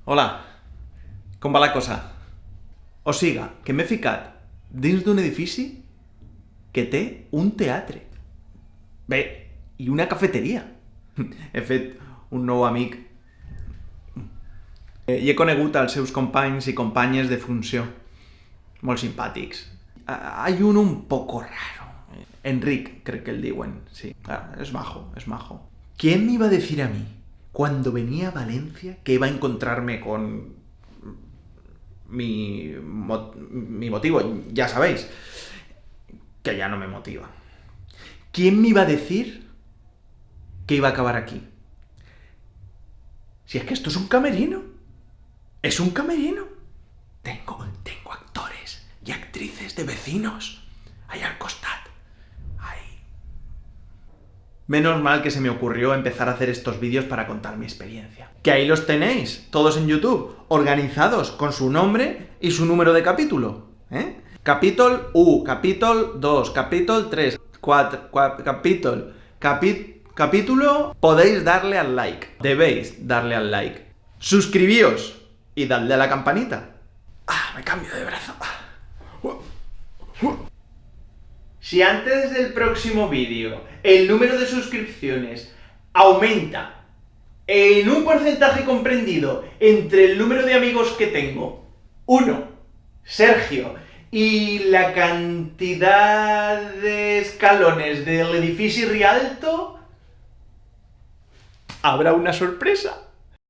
Hola, com va la cosa? O siga, que m'he ficat dins d'un edifici que té un teatre. Bé, i una cafeteria. He fet un nou amic i he conegut els seus companys i companyes de funció. Molt simpàtics. Hay uno un poco raro. Enric, crec que el diuen, sí. Es majo, es majo. ¿Quién me iba a decir a mí, cuando venía a Valencia, que iba a encontrarme con mi motivo? Ya sabéis, que ya no me motiva. ¿Quién me iba a decir que iba a acabar aquí? Si es que esto es un camerino. Es un camerino. Tengo actores y actrices de vecinos ahí al costat. Ahí. Menos mal que se me ocurrió empezar a hacer estos vídeos para contar mi experiencia. Que ahí los tenéis, todos en YouTube, organizados con su nombre y su número de capítulo. Capítol 1, capítol 2, capítol 3, 4, capítulo... Podéis darle al like. Debéis darle al like. Suscribíos y dadle a la campanita. Me cambio de brazo. Si antes del próximo vídeo el número de suscripciones aumenta en un porcentaje comprendido entre el número de amigos que tengo, 1, Sergio, y la cantidad de escalones del edifici Rialto, habrá una sorpresa.